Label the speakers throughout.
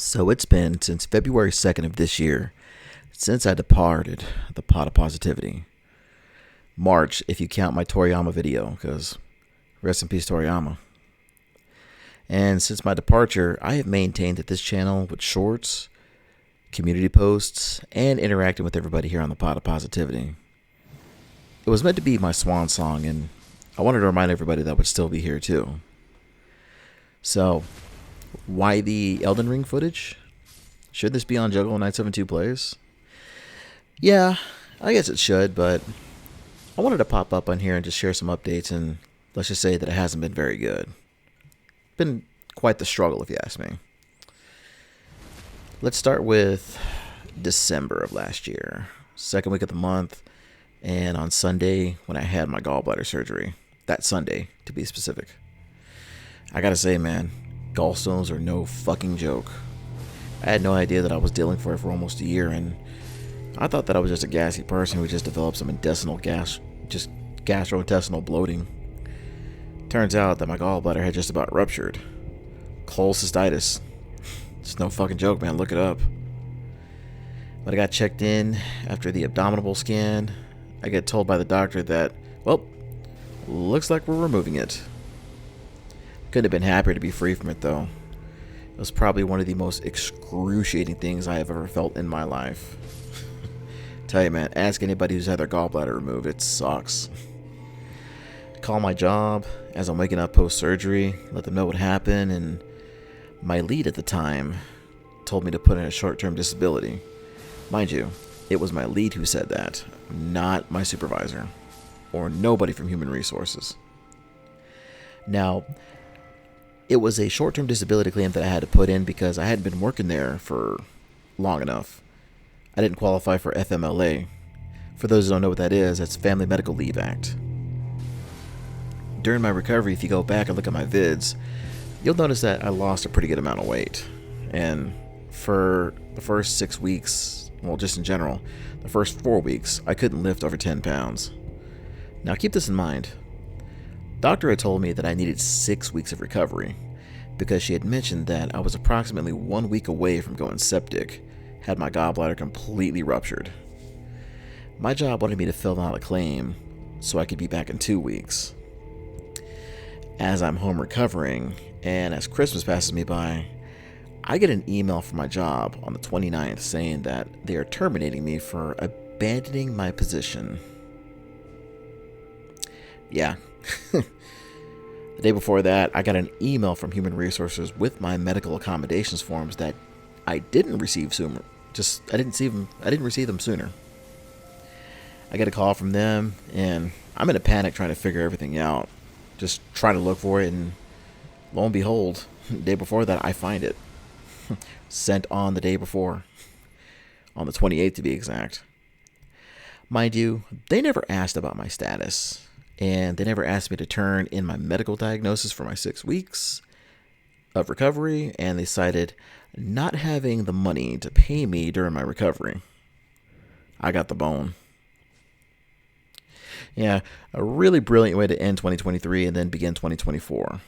Speaker 1: So it's been since February 2nd of this year since I departed the pot of positivity. March, if you count my Toriyama video, because rest in peace, Toriyama. And since my departure, I have maintained that this channel with shorts, community posts, and interacting with everybody here on the pot of positivity. It was meant to be my swan song, and I wanted to remind everybody that I would still be here too. So, why the Elden Ring footage? Should this be on Juggle 972 Plays? Yeah, I guess it should, but I wanted to pop up on here and just share some updates, and let's just say that it hasn't been very good. Been quite the struggle, if you ask me. Let's start with December of last year, second week of the month, and on Sunday when I had my gallbladder surgery. That Sunday, to be specific. I gotta say, man, gallstones are no fucking joke. I had no idea that I was dealing for it for almost a year, and I thought that I was just a gassy person who just developed some gastrointestinal bloating. Turns out that my gallbladder had just about ruptured. Cholecystitis. It's no fucking joke, man. Look it up. When I got checked in after the abdominal scan, I get told by the doctor that, well, looks like we're removing it. Couldn't have been happier to be free from it, though. It was probably one of the most excruciating things I have ever felt in my life. Tell you, man, ask anybody who's had their gallbladder removed. It sucks. Call my job as I'm waking up post-surgery, let them know what happened, and my lead at the time told me to put in a short-term disability. Mind you, it was my lead who said that, not my supervisor, or nobody from Human Resources. Now, it was a short-term disability claim that I had to put in because I hadn't been working there for long enough. I didn't qualify for FMLA. For those who don't know what that is, that's Family Medical Leave Act. During my recovery, if you go back and look at my vids, you'll notice that I lost a pretty good amount of weight. And for the first 6 weeks, well, just in general, the first 4 weeks, I couldn't lift over 10 pounds. Now keep this in mind. Doctor had told me that I needed 6 weeks of recovery because she had mentioned that I was approximately 1 week away from going septic, had my gallbladder completely ruptured. My job wanted me to fill out a claim so I could be back in 2 weeks. As I'm home recovering, and as Christmas passes me by, I get an email from my job on the 29th saying that they are terminating me for abandoning my position. Yeah. The day before that, I got an email from Human Resources with my medical accommodations forms that I didn't receive sooner. I didn't receive them sooner. I get a call from them, and I'm in a panic trying to figure everything out. Just trying to look for it, and lo and behold, the day before that, I find it. Sent on the day before. On the 28th, to be exact. Mind you, they never asked about my status, and they never asked me to turn in my medical diagnosis for my 6 weeks of recovery, and they cited not having the money to pay me during my recovery. I got the bone. Yeah, a really brilliant way to end 2023 and then begin 2024.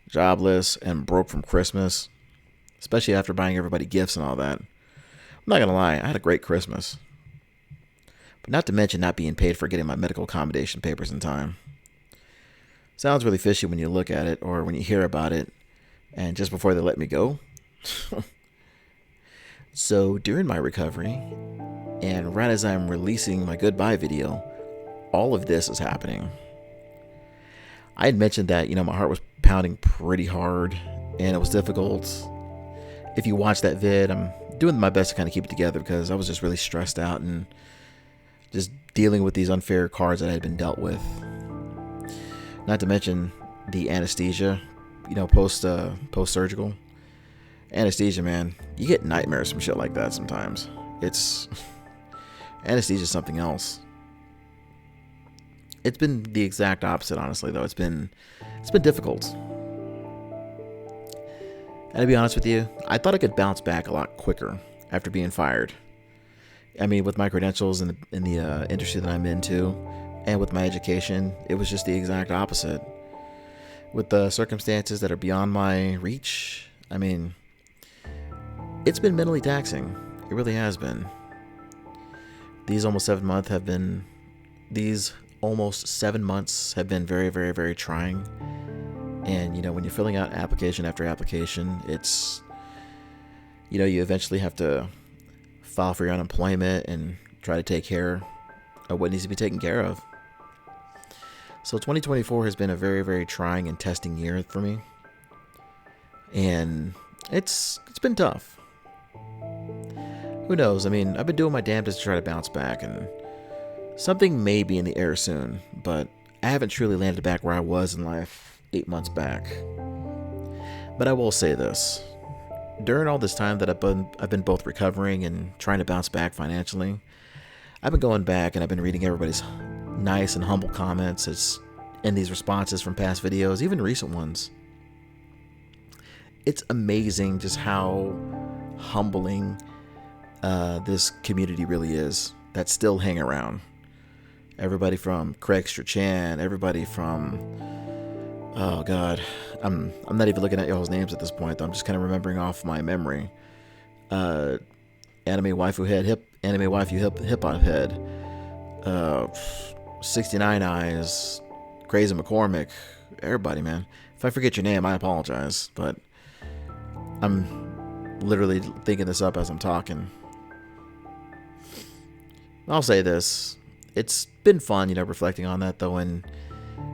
Speaker 1: Jobless and broke from Christmas, especially after buying everybody gifts and all that. I'm not gonna lie, I had a great Christmas. But not to mention not being paid for getting my medical accommodation papers in time. Sounds really fishy when you look at it or when you hear about it, and just before they let me go. So during my recovery, and right as I'm releasing my goodbye video, all of this is happening. I had mentioned that, my heart was pounding pretty hard, and it was difficult. If you watch that vid, I'm doing my best to kind of keep it together because I was just really stressed out and just dealing with these unfair cards that I had been dealt with. Not to mention the anesthesia, post-surgical. Anesthesia, man, you get nightmares from shit like that sometimes. Anesthesia is something else. It's been the exact opposite, honestly, though. It's been difficult. And to be honest with you, I thought I could bounce back a lot quicker after being fired. I mean, with my credentials in the industry that I'm into, and with my education, it was just the exact opposite. With the circumstances that are beyond my reach, I mean, it's been mentally taxing. It really has been. These almost 7 months have been very, very, very trying. And, you know, when you're filling out application after application, it's, you know, you eventually have to file for your unemployment and try to take care of what needs to be taken care of. So 2024 has been a very, very trying and testing year for me. And it's been tough. Who knows? I mean, I've been doing my damnedest to try to bounce back, and something may be in the air soon, but I haven't truly landed back where I was in life 8 months back. But I will say this. During all this time that I've been both recovering and trying to bounce back financially, I've been going back and I've been reading everybody's nice and humble comments and these responses from past videos, even recent ones. It's amazing just how humbling this community really is that still hang around. Everybody from Craigster Chan, everybody from, oh god, I'm not even looking at y'all's names at this point though. I'm just kind of remembering off my memory. Anime Waifu Hip Hop Head, 69 Eyes, Crazy McCormick, everybody, man. If I forget your name, I apologize, but I'm literally thinking this up as I'm talking. I'll say this. It's been fun, you know, reflecting on that, though, and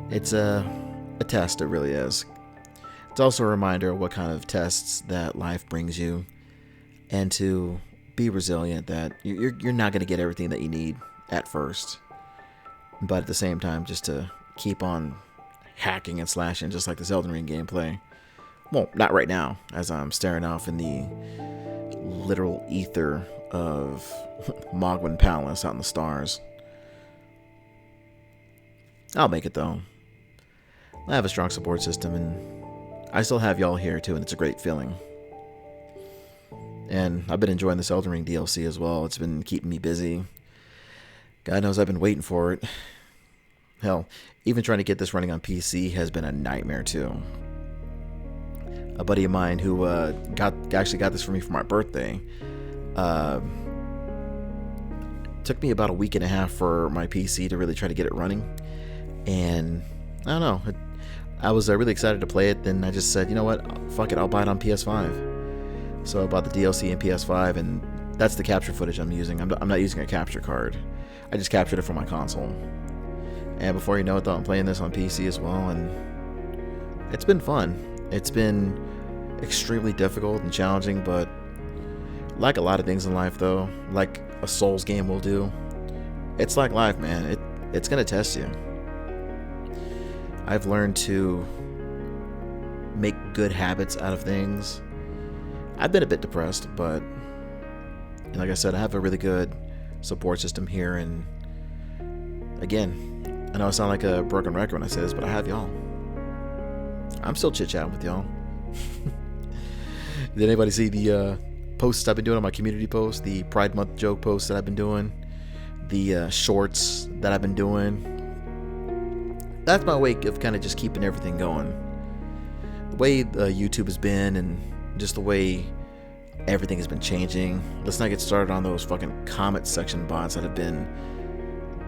Speaker 1: it's a test, it really is. It's also a reminder of what kind of tests that life brings you, and to be resilient that you're not going to get everything that you need at first, but at the same time, just to keep on hacking and slashing, just like this Elden Ring gameplay. Well, not right now, as I'm staring off in the literal ether of Mogwin Palace out in the stars. I'll make it, though. I have a strong support system, and I still have y'all here, too, and it's a great feeling. And I've been enjoying this Elden Ring DLC as well. It's been keeping me busy. God knows I've been waiting for it. Hell, even trying to get this running on PC has been a nightmare, too. A buddy of mine who actually got this for me for my birthday took me about a week and a half for my PC to really try to get it running. And I don't know. I was really excited to play it. Then I just said, you know what? Fuck it. I'll buy it on PS5. So I bought the DLC in PS5, and that's the capture footage I'm using. I'm not using a capture card. I just captured it from my console. And before you know it, though, I'm playing this on PC as well, and it's been fun. It's been extremely difficult and challenging, but like a lot of things in life, though, like a Souls game will do, it's like life, man. It's gonna test you. I've learned to make good habits out of things. I've been a bit depressed, but like I said, I have a really good support system here, and again, I know I sound like a broken record when I say this, but I have y'all. I'm still chit-chatting with y'all. Did anybody see the posts I've been doing on my community post? The Pride Month joke posts that I've been doing? The shorts that I've been doing? That's my way of kind of just keeping everything going. The way YouTube has been, and just the way everything has been changing. Let's not get started on those fucking comment section bots that have been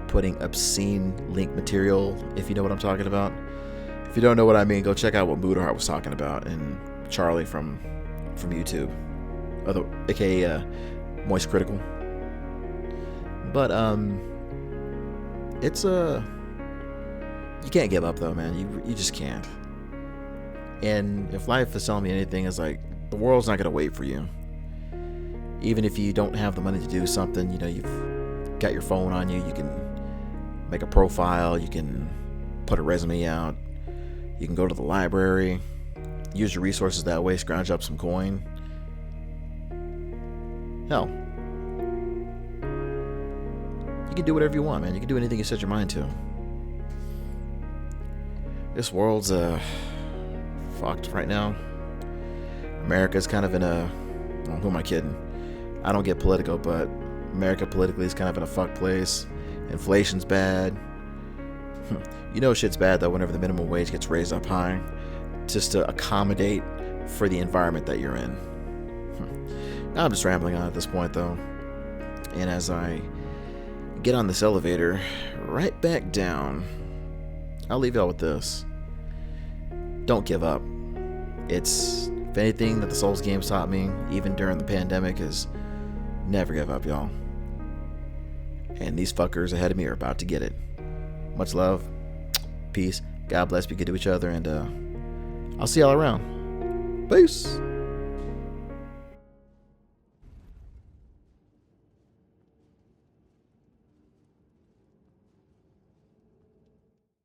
Speaker 1: putting obscene link material, if you know what I'm talking about. If you don't know what I mean, go check out what Moodheart was talking about, and Charlie from YouTube, aka Moist Critical. But it's you can't give up though, man. You just can't. And if life is telling me anything, it's like the world's not gonna wait for you. Even if you don't have the money to do something, you know, you've got your phone on you. You can make a profile. You can put a resume out. You can go to the library, use your resources that way, scrounge up some coin. Hell, you can do whatever you want, man. You can do anything you set your mind to. This world's fucked right now. America's kind of in a, well, who am I kidding? I don't get political, but America politically is kind of in a fucked place. Inflation's bad. You know shit's bad though whenever the minimum wage gets raised up high, just to accommodate for the environment that you're in. Now I'm just rambling on at this point, though. And as I get on this elevator, right back down, I'll leave y'all with this. Don't give up. It's, if anything that the Souls games taught me, even during the pandemic, is never give up, y'all. And these fuckers ahead of me are about to get it. Much love, peace, God bless, be good to each other, and I'll see y'all around. Peace.